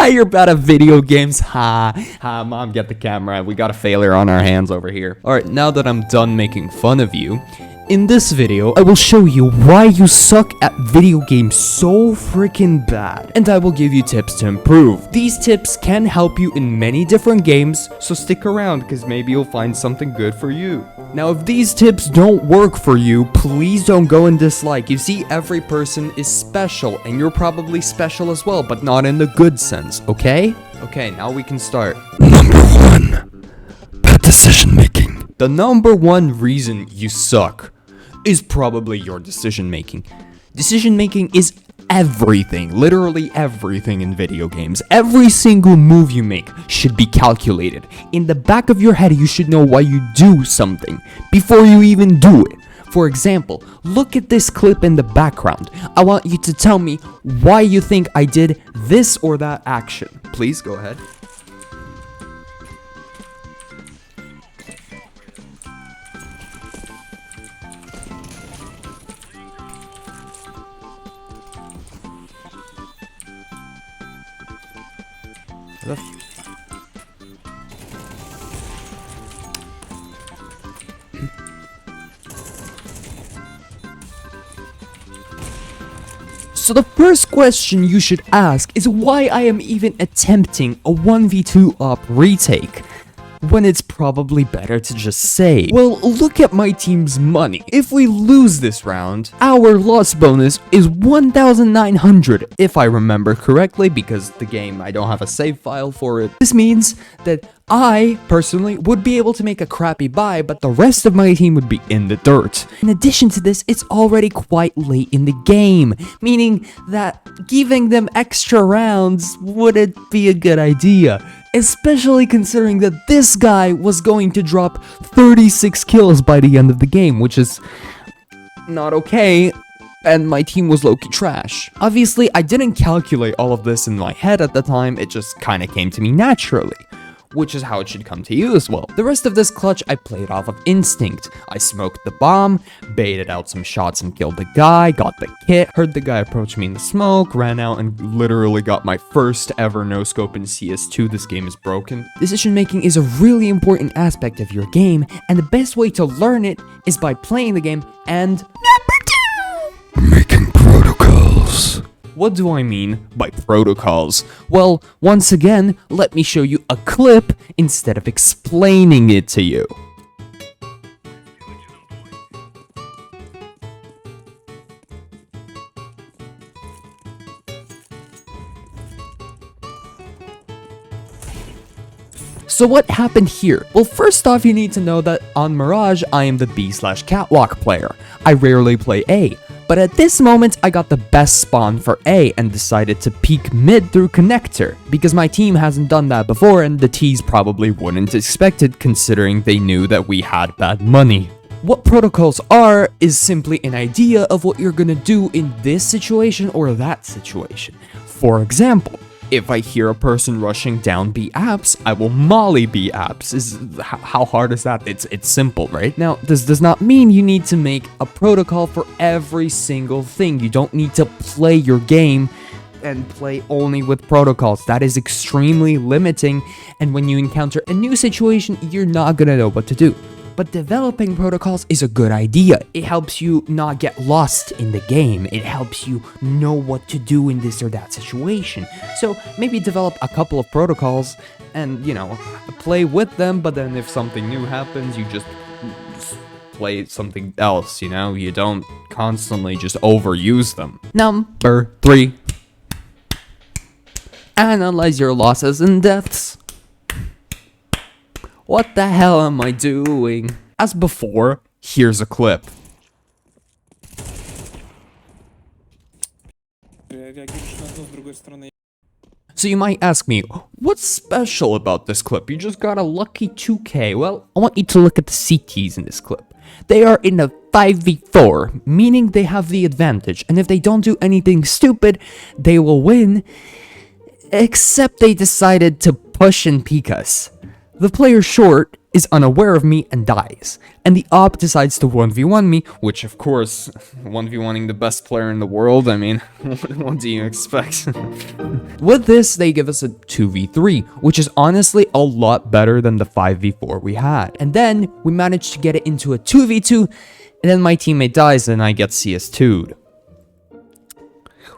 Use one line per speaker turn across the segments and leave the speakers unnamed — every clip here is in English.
You're bad at video games. Mom, get the camera. We got a failure on our hands over here. Alright, now that I'm done making fun of you, in this video, I will show you why you suck at video games so freaking bad. And I will give you tips to improve. These tips can help you in many different games, so stick around because maybe you'll find something good for you. Now, if these tips don't work for you, please don't go and dislike. You see, every person is special, and you're probably special as well, but not in the good sense, okay? Okay, now we can start.
Number 1. Bad decision making.
The number one reason you suck is probably your decision making. Decision making is everything, literally everything in video games. Every single move you make should be calculated. In the back of your head, you should know why you do something before you even do it. For example, look at this clip in the background. I want you to tell me why you think I did this or that action. Please go ahead. So the first question you should ask is why I am even attempting a 1v2 op retake, when it's probably better to just say, well, look at my team's money. If we lose this round, our loss bonus is 1,900, if I remember correctly, because the game, I don't have a save file for it. This means that I, personally, would be able to make a crappy buy, but the rest of my team would be in the dirt. In addition to this, it's already quite late in the game, meaning that giving them extra rounds wouldn't be a good idea. Especially considering that this guy was going to drop 36 kills by the end of the game, which is not okay, and my team was low-key trash. Obviously, I didn't calculate all of this in my head at the time, it just kinda came to me naturally, which is how it should come to you as well. The rest of this clutch I played off of instinct. I smoked the bomb, baited out some shots and killed the guy, got the kit, heard the guy approach me in the smoke, ran out and literally got my first ever no-scope in CS2. This game is broken. Decision making is a really important aspect of your game, and the best way to learn it is by playing the game and
Making protocols.
What do I mean by protocols? Well, once again, let me show you a clip instead of explaining it to you. So what happened here? Well, first off, you need to know that on Mirage, I am the B/Catwalk player. I rarely play A. But at this moment, I got the best spawn for A and decided to peek mid through connector, because my team hasn't done that before and the T's probably wouldn't expect it considering they knew that we had bad money. What protocols are is simply an idea of what you're gonna do in this situation or that situation. For example, if I hear a person rushing down B apps, I will molly B apps. How hard is that? It's simple, right? Now, this does not mean you need to make a protocol for every single thing. You don't need to play your game and play only with protocols. That is extremely limiting, and when you encounter a new situation, you're not gonna know what to do. But developing protocols is a good idea. It helps you not get lost in the game. It helps you know what to do in this or that situation. So maybe develop a couple of protocols and, you know, play with them, but then if something new happens, you just play something else, you know? You don't constantly just overuse them. Number 3. Analyze your losses and deaths. What the hell am I doing? As before, here's a clip. So you might ask me, what's special about this clip? You just got a lucky 2k. Well, I want you to look at the CTs in this clip. They are in a 5v4, meaning they have the advantage, and if they don't do anything stupid, they will win, except they decided to push and peek us. The player short is unaware of me and dies. And the op decides to 1v1 me, which of course, 1v1ing the best player in the world, I mean, what do you expect? With this, they give us a 2v3, which is honestly a lot better than the 5v4 we had. And then we managed to get it into a 2v2, and then my teammate dies and I get CS2'd.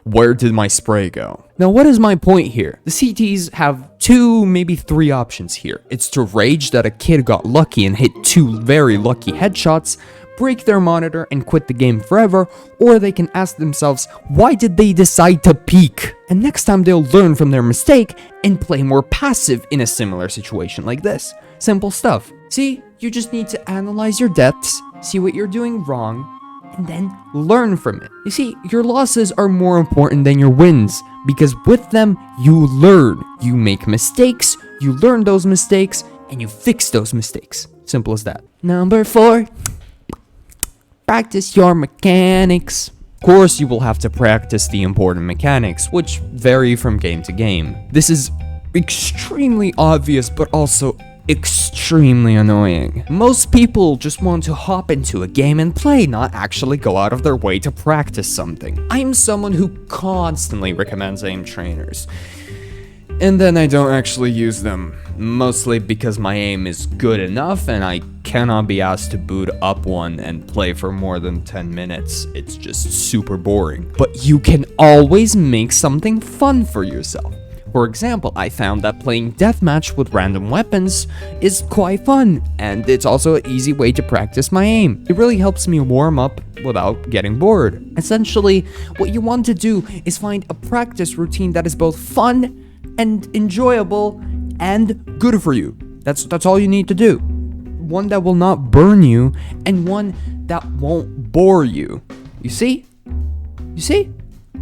Where did my spray go? Now, what is my point here? The CTs have 2, maybe 3 options here. It's to rage that a kid got lucky and hit 2 very lucky headshots, break their monitor and quit the game forever, or they can ask themselves, why did they decide to peek? And next time they'll learn from their mistake and play more passive in a similar situation like this. Simple stuff. See, you just need to analyze your depths, see what you're doing wrong, and then learn from it. You see, your losses are more important than your wins, because with them, you learn. You make mistakes, you learn those mistakes, and you fix those mistakes. Simple as that. Number 4, practice your mechanics. Of course, you will have to practice the important mechanics, which vary from game to game. This is extremely obvious, but also extremely annoying. Most people just want to hop into a game and play, not actually go out of their way to practice something. I'm someone who constantly recommends aim trainers, and then I don't actually use them, mostly because my aim is good enough and I cannot be asked to boot up one and play for more than 10 minutes. It's just super boring. But you can always make something fun for yourself. For example, I found that playing deathmatch with random weapons is quite fun, and it's also an easy way to practice my aim. It really helps me warm up without getting bored. Essentially, what you want to do is find a practice routine that is both fun and enjoyable and good for you. That's all you need to do. One that will not burn you, and one that won't bore you. You see? You see?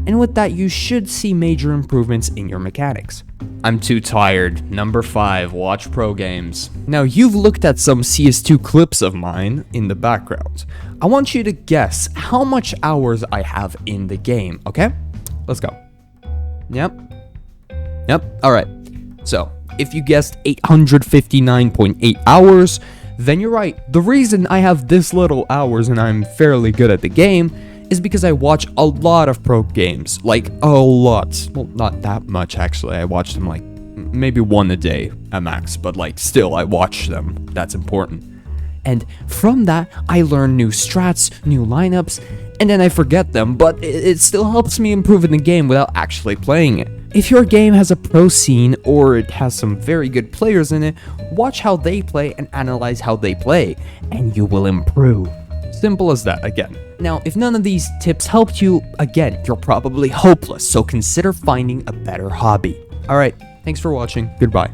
And with that, you should see major improvements in your mechanics. I'm too tired. Number 5, watch pro games. Now, you've looked at some CS2 clips of mine in the background. I want you to guess how much hours I have in the game, okay? Let's go. Yep. Alright. So, if you guessed 859.8 hours, then you're right. The reason I have this little hours and I'm fairly good at the game is because I watch a lot of pro games, like a lot. Well, not that much actually. I watch them like maybe one a day at max, but like still I watch them. That's important. And from that, I learn new strats, new lineups, and then I forget them, but it still helps me improve in the game without actually playing it. If your game has a pro scene or it has some very good players in it, watch how they play and analyze how they play, and you will improve. Simple as that, again. Now, if none of these tips helped you, again, you're probably hopeless, so consider finding a better hobby. Alright, thanks for watching. Goodbye.